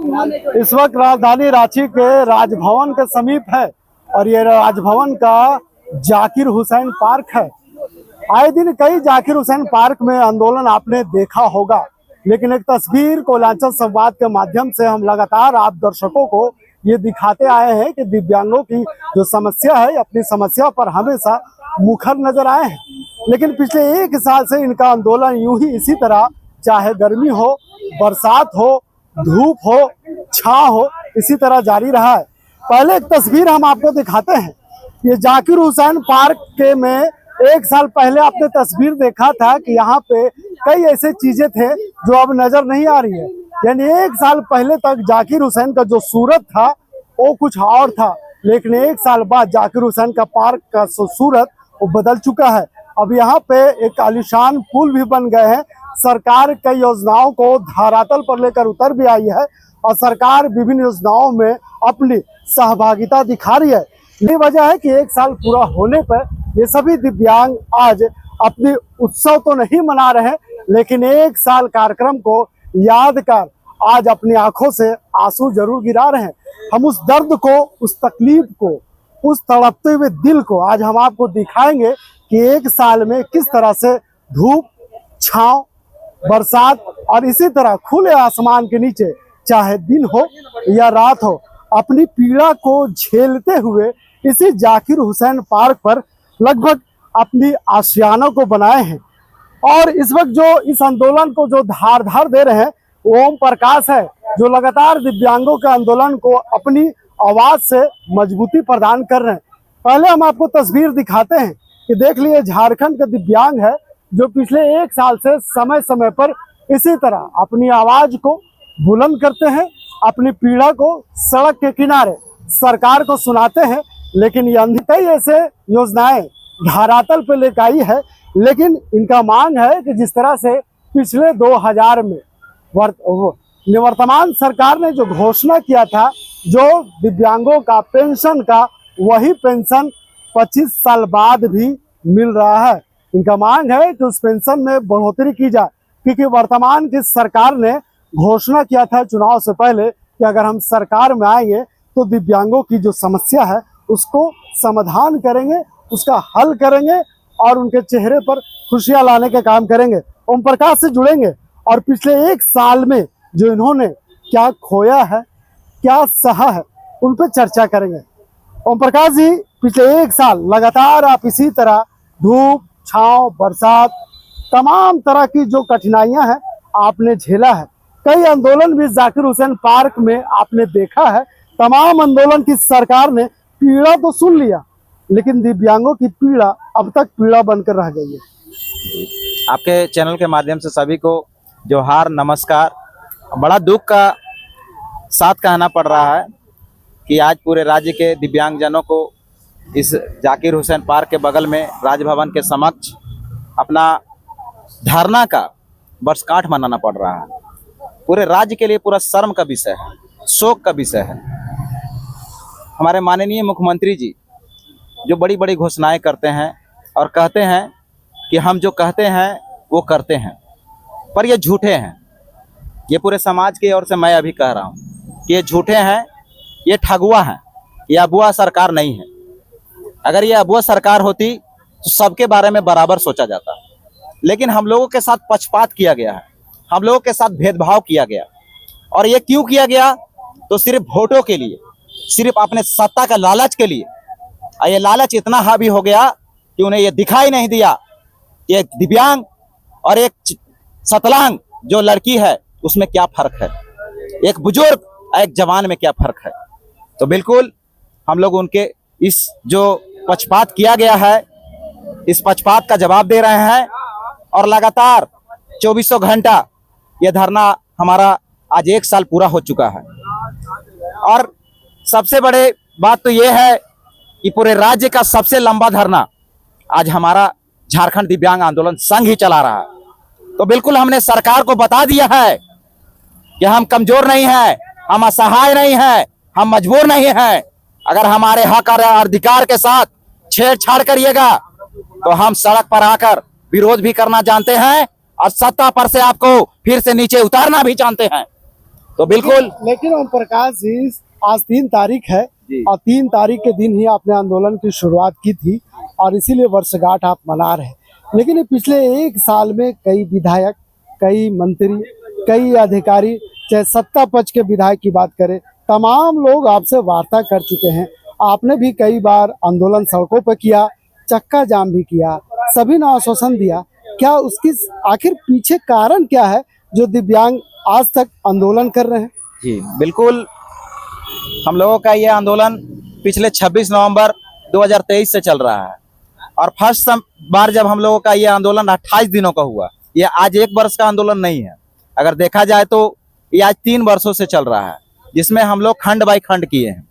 इस वक्त राजधानी रांची के राजभवन के समीप है और ये राजभवन का जाकिर हुसैन पार्क है। आए दिन कई जाकिर हुसैन पार्क में आंदोलन आपने देखा होगा, लेकिन एक तस्वीर कोयलांचल संवाद के माध्यम से हम लगातार आप दर्शकों को ये दिखाते आए हैं कि दिव्यांगों की जो समस्या है, अपनी समस्या पर हमेशा मुखर नजर आए हैं। लेकिन पिछले 1 साल से इनका आंदोलन यूं ही इसी तरह, चाहे गर्मी हो, बरसात हो, धूप हो, छांव हो, इसी तरह जारी रहा है। पहले एक तस्वीर हम आपको दिखाते हैं। ये जाकिर हुसैन पार्क के में 1 साल पहले आपने तस्वीर देखा था कि यहाँ पे कई ऐसे चीजें थे जो अब नजर नहीं आ रही है। यानी 1 साल पहले तक जाकिर हुसैन का जो सूरत था वो कुछ और था, लेकिन 1 साल बाद जाकिर हुसैन का पार्क का सूरत वो बदल चुका है। अब यहाँ पे एक आलीशान पुल भी बन गए हैं। सरकार कई योजनाओं को धरातल पर लेकर उतर भी आई है और सरकार विभिन्न योजनाओं में अपनी सहभागिता दिखा रही है। यही वजह है कि 1 साल पूरा होने पर ये सभी दिव्यांग आज अपनी उत्सव तो नहीं मना रहे, लेकिन 1 साल कार्यक्रम को याद कर आज अपनी आंखों से आंसू जरूर गिरा रहे हैं। हम उस दर्द को, उस तकलीफ को, उस तड़पते हुए दिल को आज हम आपको दिखाएंगे कि 1 साल में किस तरह से धूप, छांव, बरसात और इसी तरह खुले आसमान के नीचे, चाहे दिन हो या रात हो, अपनी पीड़ा को झेलते हुए इसी जाकिर हुसैन पार्क पर लगभग अपनी आशियाना को बनाए हैं। और इस वक्त जो इस आंदोलन को जो धार दे रहे हैं ओम प्रकाश है, जो लगातार दिव्यांगों के आंदोलन को अपनी आवाज से मजबूती प्रदान कर रहे हैं। पहले हम आपको तस्वीर दिखाते हैं कि देख लिए झारखंड के दिव्यांग है जो पिछले 1 साल से समय समय पर इसी तरह अपनी आवाज को बुलंद करते हैं, अपनी पीड़ा को सड़क के किनारे सरकार को सुनाते हैं। लेकिन ये कई ऐसे योजनाएं धरातल पे लेकर आई है, लेकिन इनका मांग है कि जिस तरह से पिछले 2000 में निवर्तमान सरकार ने जो घोषणा किया था जो दिव्यांगों का पेंशन का, वही पेंशन 25 साल बाद भी मिल रहा है। इनका मांग है कि उस पेंशन में बढ़ोतरी की जाए, क्योंकि वर्तमान की सरकार ने घोषणा किया था चुनाव से पहले कि अगर हम सरकार में आएंगे तो दिव्यांगों की जो समस्या है उसको समाधान करेंगे, उसका हल करेंगे और उनके चेहरे पर खुशियां लाने का काम करेंगे। ओम प्रकाश से जुड़ेंगे और पिछले 1 साल में जो इन्होंने क्या खोया है, क्या सहा है, उन पर चर्चा करेंगे। ओम प्रकाश जी, पिछले 1 साल लगातार आप इसी तरह धूप, छांव, बरसात, तमाम तरह की जो कठिनाइयां हैं आपने झेला है। कई आंदोलन भी जाकिर हुसैन पार्क में आपने देखा है। तमाम आंदोलन की सरकार ने पीड़ा तो सुन लिया, लेकिन दिव्यांगों की पीड़ा अब तक पीड़ा बनकर रह गई है। आपके चैनल के माध्यम से सभी को जोहार, नमस्कार। बड़ा दुख का साथ कहना पड़ रहा है कि आज पूरे राज्य के दिव्यांगजनों को इस जाकिर हुसैन पार्क के बगल में राजभवन के समक्ष अपना धरना का वर्षगांठ मनाना पड़ रहा है। पूरे राज्य के लिए पूरा शर्म का विषय है, शोक का विषय है। हमारे माननीय मुख्यमंत्री जी जो बड़ी बड़ी घोषणाएं करते हैं और कहते हैं कि हम जो कहते हैं वो करते हैं, पर ये झूठे हैं। ये पूरे समाज की ओर से मैं अभी कह रहा हूँ कि ये झूठे हैं, ये ठगुआ हैं, ये अबुआ सरकार नहीं है। अगर ये अबुआ सरकार होती तो सबके बारे में बराबर सोचा जाता, लेकिन हम लोगों के साथ पक्षपात किया गया है, हम लोगों के साथ भेदभाव किया गया। और ये क्यों किया गया? तो सिर्फ वोटों के लिए, सिर्फ अपने सत्ता का लालच के लिए। और ये लालच इतना हावी हो गया कि उन्हें ये दिखाई नहीं दिया कि एक दिव्यांग और एक सतलांग जो लड़की है उसमें क्या फर्क है, एक बुजुर्ग और एक जवान में क्या फर्क है। तो बिल्कुल हम लोग उनके इस जो पक्षपात किया गया है, इस पक्षपात का जवाब दे रहे हैं और लगातार 2400 घंटा ये धरना हमारा आज 1 साल पूरा हो चुका है। और सबसे बड़े बात तो ये है कि पूरे राज्य का सबसे लंबा धरना आज हमारा झारखंड दिव्यांग आंदोलन संघ ही चला रहा है। तो बिल्कुल हमने सरकार को बता दिया है कि हम कमजोर नहीं हैं, हम असहाय नहीं हैं, हम मजबूर नहीं हैं। अगर हमारे हक और अधिकार के साथ छेड़छाड़ करिएगा तो हम सड़क पर आकर विरोध भी करना जानते हैं और सत्ता पर से आपको फिर से नीचे उतारना भी जानते हैं। तो बिल्कुल लेकिन ओम प्रकाश जी, आज 3 तारीख है जी। और 3 तारीख के दिन ही आपने आंदोलन की शुरुआत की थी और इसीलिए वर्षगांठ आप मना रहे हैं। लेकिन ये पिछले 1 साल में कई विधायक, कई मंत्री, कई अधिकारी, चाहे सत्ता पक्ष के विधायक की बात करें, तमाम लोग आपसे वार्ता कर चुके हैं। आपने भी कई बार आंदोलन सड़कों पर किया, चक्का जाम भी किया, सभी ने आश्वासन दिया। क्या उसकी आखिर पीछे कारण क्या है जो दिव्यांग आज तक आंदोलन कर रहे हैं? जी बिल्कुल, हम लोगों का ये आंदोलन पिछले 26 नवंबर 2023 से चल रहा है और फर्स्ट बार जब हम लोगों का ये आंदोलन 28 दिनों का हुआ। ये आज 1 वर्ष का आंदोलन नहीं है, अगर देखा जाए तो ये आज 3 वर्षों से चल रहा है, जिसमें हम लोग खंड बाई खंड किए हैं।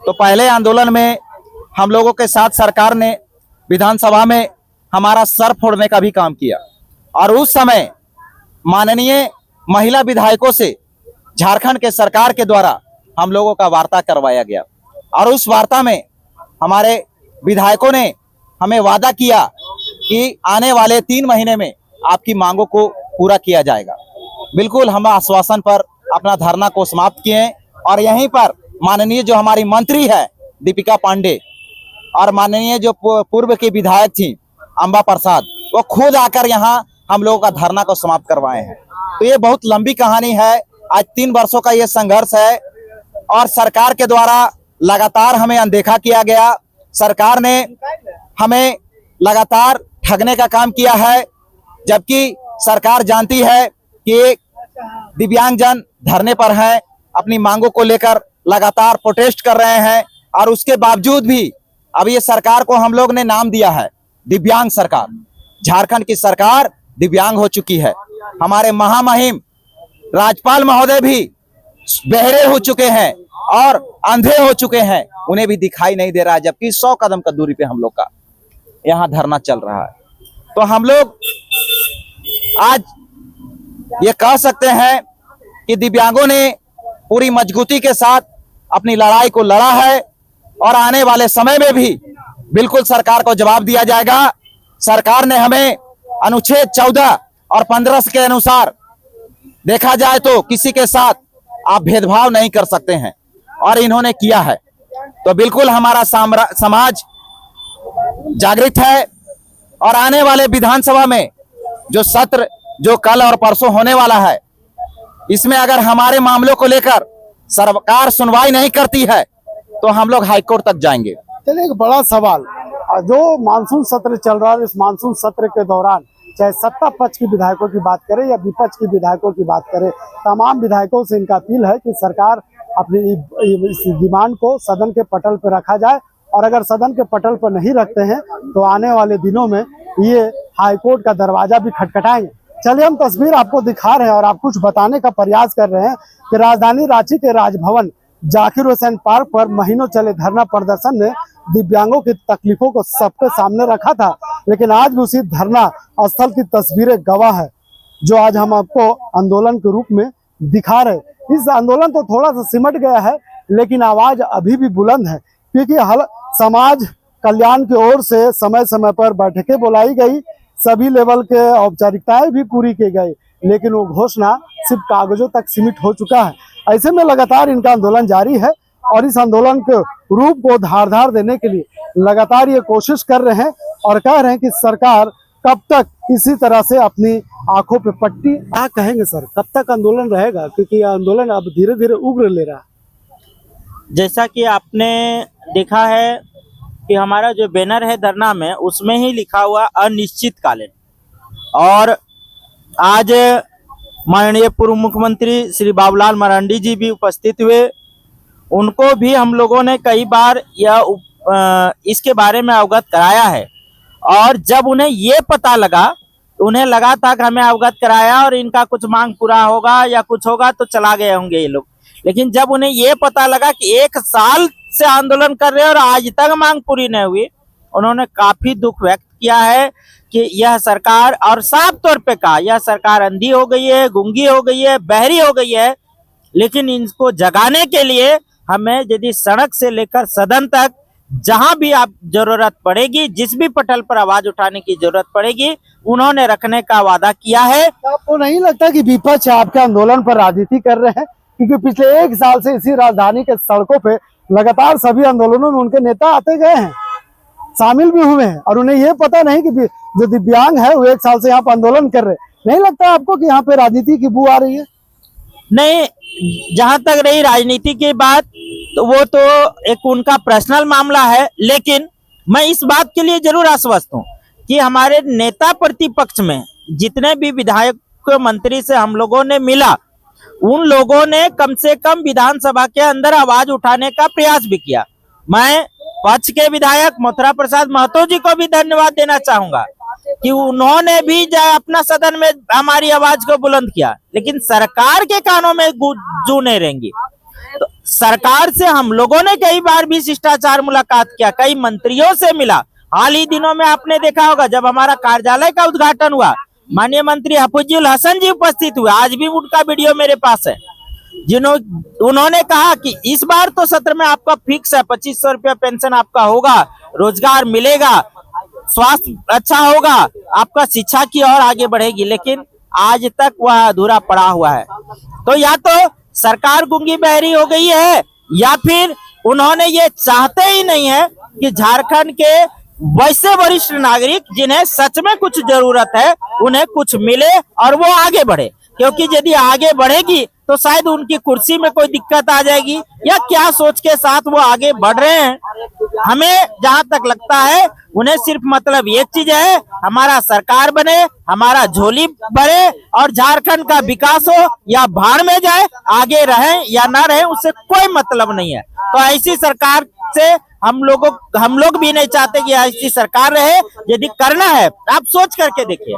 तो पहले आंदोलन में हम लोगों के साथ सरकार ने विधानसभा में हमारा सर फोड़ने का भी काम किया और उस समय माननीय महिला विधायकों से झारखंड के सरकार के द्वारा हम लोगों का वार्ता करवाया गया और उस वार्ता में हमारे विधायकों ने हमें वादा किया कि आने वाले 3 महीने में आपकी मांगों को पूरा किया जाएगा। बिल्कुल, हम आश्वासन पर अपना धरना को समाप्त किए और यहीं पर माननीय जो हमारी मंत्री है दीपिका पांडे और माननीय जो पूर्व की विधायक थी अंबा प्रसाद, वो खुद आकर यहाँ हम लोगों का धरना को समाप्त करवाए हैं। तो ये बहुत लंबी कहानी है, आज 3 वर्षों का ये संघर्ष है और सरकार के द्वारा लगातार हमें अनदेखा किया गया। सरकार ने हमें लगातार ठगने का काम किया है, जबकि सरकार जानती है कि दिव्यांगजन धरने पर हैं, अपनी मांगों को लेकर लगातार प्रोटेस्ट कर रहे हैं और उसके बावजूद भी अब ये सरकार को हम लोग ने नाम दिया है दिव्यांग सरकार। झारखंड की सरकार दिव्यांग हो चुकी है। हमारे महामहिम राज्यपाल महोदय भी बहरे हो चुके हैं और अंधे हो चुके हैं, उन्हें भी दिखाई नहीं दे रहा है, जबकि 100 कदम का दूरी पे हम लोग का यहाँ धरना चल रहा है। तो हम लोग आज ये कह सकते हैं कि दिव्यांगों ने पूरी मजबूती के साथ अपनी लड़ाई को लड़ा है और आने वाले समय में भी बिल्कुल सरकार को जवाब दिया जाएगा। सरकार ने हमें अनुच्छेद 14 और 15 के अनुसार देखा जाए तो किसी के साथ आप भेदभाव नहीं कर सकते हैं और इन्होंने किया है। तो बिल्कुल हमारा समाज जागृत है और आने वाले विधानसभा में जो सत्र जो कल और परसों होने वाला है, इसमें अगर हमारे मामलों को लेकर सरकार सुनवाई नहीं करती है तो हम लोग हाईकोर्ट तक जाएंगे। चलिए, एक बड़ा सवाल, जो मानसून सत्र चल रहा है, इस मानसून सत्र के दौरान चाहे सत्ता पक्ष की विधायकों की बात करें या विपक्ष की विधायकों की बात करें, तमाम विधायकों से इनका अपील है कि सरकार अपनी इस डिमांड को सदन के पटल पर रखा जाए और अगर सदन के पटल पर नहीं रखते हैं तो आने वाले दिनों में ये हाईकोर्ट का दरवाजा भी खटखटाएंगे। चलिए, हम तस्वीर आपको दिखा रहे हैं और आप कुछ बताने का प्रयास कर रहे हैं कि राजधानी रांची के राजभवन जाकिर हुसैन पार्क पर महीनों चले धरना प्रदर्शन ने दिव्यांगों की तकलीफों को सबके सामने रखा था, लेकिन आज भी उसी धरना स्थल की तस्वीरें गवाह है जो आज हम आपको आंदोलन के रूप में दिखा रहे। इस आंदोलन तो थोड़ा सा सिमट गया है, लेकिन आवाज अभी भी बुलंद है, क्योंकि समाज कल्याण की ओर से समय समय पर बैठकें बुलाई गई, सभी लेवल के औपचारिकताएं भी पूरी की गई, लेकिन वो घोषणा सिर्फ कागजों तक सीमित हो चुका है। ऐसे में लगातार इनका आंदोलन जारी है और इस आंदोलन के रूप को धारदार देने के लिए लगातार ये कोशिश कर रहे हैं और कह रहे हैं कि सरकार कब तक इसी तरह से अपनी आंखों पे पट्टी। क्या कहेंगे सर, कब तक आंदोलन रहेगा, क्योंकि आंदोलन अब धीरे धीरे उग्र ले रहा है? जैसा कि आपने देखा है कि हमारा जो बैनर है धरना में, उसमें ही लिखा हुआ अनिश्चितकालीन, और आज माननीय पूर्व मुख्यमंत्री श्री बाबूलाल मरांडी जी भी उपस्थित हुए। उनको भी हम लोगों ने कई बार इसके बारे में अवगत कराया है और जब उन्हें ये पता लगा, उन्हें लगा था कि हमें अवगत कराया और इनका कुछ मांग पूरा होगा या कुछ होगा तो चला गए होंगे ये लोग, लेकिन जब उन्हें ये पता लगा कि 1 साल से आंदोलन कर रहे हैं और आज तक मांग पूरी नहीं हुई, उन्होंने काफी दुख व्यक्त किया है कि यह सरकार, और साफ तौर पे कहा, यह सरकार अंधी हो गई है, गूंगी हो गई है, बहरी हो गई है। लेकिन इनको जगाने के लिए हमें यदि सड़क से लेकर सदन तक जहां भी आप जरूरत पड़ेगी, जिस भी पटल पर आवाज उठाने की जरूरत पड़ेगी, उन्होंने रखने का वादा किया है। आपको नहीं लगता कि विपक्ष आपके आंदोलन पर राजनीति कर रहे हैं? क्योंकि पिछले 1 साल से इसी राजधानी के सड़कों पे लगातार सभी आंदोलनों में उनके नेता आते गए हैं, शामिल भी हुए हैं, और उन्हें ये पता नहीं कि जो दिव्यांग है वो 1 साल से यहाँ पर आंदोलन कर रहे हैं। नहीं लगता आपको कि यहाँ पे राजनीति की बू आ रही है? नहीं, जहां तक रही राजनीति की बात, तो वो तो एक उनका पर्सनल मामला है, लेकिन मैं इस बात के लिए जरूर आश्वस्त हूँ कि हमारे नेता प्रतिपक्ष में जितने भी विधायक मंत्री से हम लोगों ने मिला, उन लोगों ने कम से कम विधानसभा के अंदर आवाज उठाने का प्रयास भी किया। मैं पक्ष के विधायक मथुरा प्रसाद महतो जी को भी धन्यवाद देना चाहूंगा कि उन्होंने भी अपना सदन में हमारी आवाज को बुलंद किया, लेकिन सरकार के कानों में जू नहीं रहेंगी। तो सरकार से हम लोगों ने कई बार भी शिष्टाचार मुलाकात किया, कई मंत्रियों से मिला। हाल ही दिनों में आपने देखा होगा, जब हमारा कार्यालय का उद्घाटन हुआ, माननीय मंत्री हफीजुल हसन जी उपस्थित हुए, आज भी उनका वीडियो मेरे पास है, उन्होंने कहा कि इस बार तो सत्र में आपका फिक्स है, 2500 रुपया पेंशन आपका होगा, रोजगार मिलेगा, स्वास्थ्य अच्छा होगा, आपका शिक्षा की और आगे बढ़ेगी, लेकिन आज तक वह अधूरा पड़ा हुआ है। तो या तो सरकार गूंगी बहरी हो गई है, या फिर उन्होंने ये चाहते ही नहीं है कि झारखंड के वैसे वरिष्ठ नागरिक जिन्हें सच में कुछ जरूरत है उन्हें कुछ मिले और वो आगे बढ़े, क्योंकि यदि आगे बढ़ेगी तो शायद उनकी कुर्सी में कोई दिक्कत आ जाएगी, या क्या सोच के साथ वो आगे बढ़ रहे हैं। हमें जहां तक लगता है उन्हें सिर्फ मतलब एक चीज है, हमारा सरकार बने, हमारा झोली भरे और झारखंड का विकास हो या भाड़ में जाए, आगे रहे या ना रहे उससे कोई मतलब नहीं है। तो ऐसी सरकार से हम लोग भी नहीं चाहते कि ऐसी सरकार रहे। यदि करना है आप सोच करके देखिए।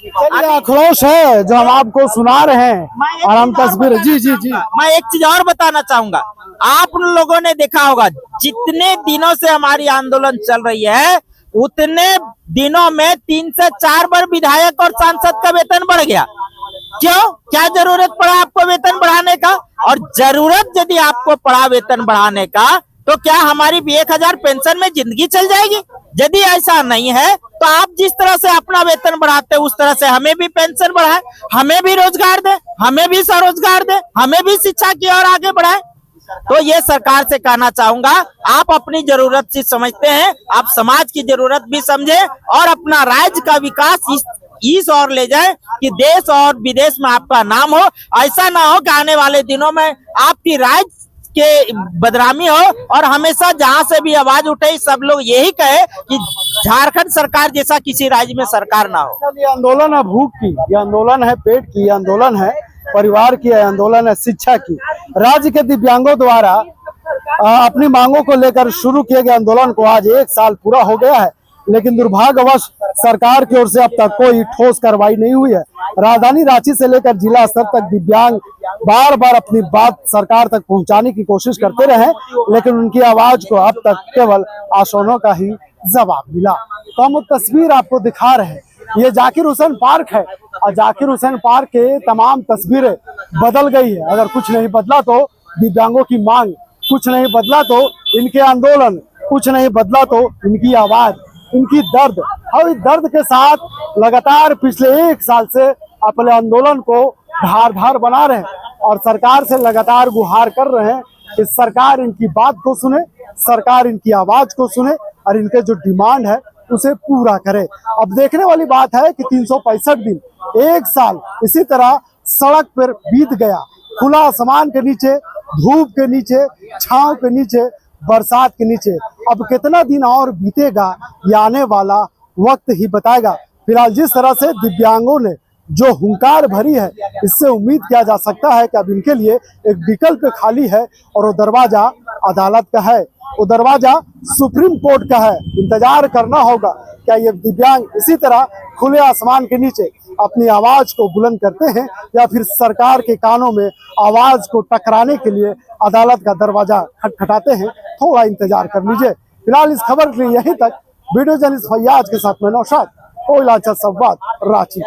चलिए, आक्रोश है जो हम आपको सुना रहे हैं और हम तस्वीर जी मैं एक चीज और बताना चाहूंगा, आप लोगों ने देखा होगा जितने दिनों से हमारी आंदोलन चल रही है, उतने दिनों में 3 से 4 बार विधायक और सांसद का वेतन बढ़ गया। क्यों? क्या जरूरत पड़ा आपको वेतन बढ़ाने का? और जरूरत यदि आपको पड़ा वेतन बढ़ाने का, तो क्या हमारी 1000 पेंशन में जिंदगी चल जाएगी? यदि ऐसा नहीं है तो आप जिस तरह से अपना वेतन बढ़ाते उस तरह से हमें भी पेंशन बढ़ाए, हमें भी रोजगार दे, हमें भी स्वरोजगार दे, हमें भी शिक्षा की ओर आगे बढ़ाए। तो ये सरकार से कहना चाहूंगा, आप अपनी जरूरत से समझते हैं, आप समाज की जरूरत भी समझे और अपना राज्य का विकास इस ओर ले जाए कि देश और विदेश में आपका नाम हो। ऐसा ना हो कि आने वाले दिनों में आपकी राज्य के बदनामी हो और हमेशा जहां से भी आवाज उठे सब लोग यही कहे कि झारखंड सरकार जैसा किसी राज्य में सरकार ना हो। ये आंदोलन है भूख की, ये आंदोलन है पेट की, ये आंदोलन है परिवार की, ये आंदोलन है शिक्षा की। राज्य के दिव्यांगों द्वारा अपनी मांगों को लेकर शुरू किए गए आंदोलन को आज 1 साल पूरा हो गया है, लेकिन दुर्भाग्यवश सरकार की ओर से अब तक कोई ठोस कार्रवाई नहीं हुई है। राजधानी रांची से लेकर जिला स्तर तक दिव्यांग बार बार अपनी बात सरकार तक पहुंचाने की कोशिश करते रहे, लेकिन उनकी आवाज को अब तक केवल आश्वासनों का ही जवाब मिला। तो हम तस्वीर आपको दिखा रहे हैं, ये जाकिर हुसैन पार्क है और जाकिर हुसैन पार्क के तमाम तस्वीरें बदल गई है। अगर कुछ नहीं बदला तो दिव्यांगों की मांग, कुछ नहीं बदला तो इनके आंदोलन, कुछ नहीं बदला तो इनकी आवाज, इनकी दर्द, और इस दर्द के साथ लगातार पिछले 1 साल से अपने आंदोलन को धार बना रहे हैं और सरकार से लगातार गुहार कर रहे हैं कि सरकार इनकी बात को सुने, सरकार इनकी आवाज को सुने और इनके जो डिमांड है उसे पूरा करे। अब देखने वाली बात है कि 365 दिन, 1 साल इसी तरह सड़क पर बीत गया, खुला आसमान के नीचे, धूप के नीचे, छांव के नीचे, बरसात के नीचे। अब कितना दिन और बीतेगा ये आने वाला वक्त ही बताएगा। फिलहाल जिस तरह से दिव्यांगों ने जो हुंकार भरी है, इससे उम्मीद किया जा सकता है कि अब इनके लिए एक विकल्प खाली है और वो दरवाजा अदालत का है, वो दरवाजा सुप्रीम कोर्ट का है। इंतजार करना होगा क्या ये दिव्यांग इसी तरह खुले आसमान के नीचे अपनी आवाज को बुलंद करते हैं या फिर सरकार के कानों में आवाज को टकराने के लिए अदालत का दरवाजा खटखटाते हैं। थोड़ा इंतजार कर लीजिए। फिलहाल इस खबर के लिए यहीं तक। वीडियो जर्नलिस्ट फैयाज के साथ मैं नौशाद, कोयला संवाद, रांची।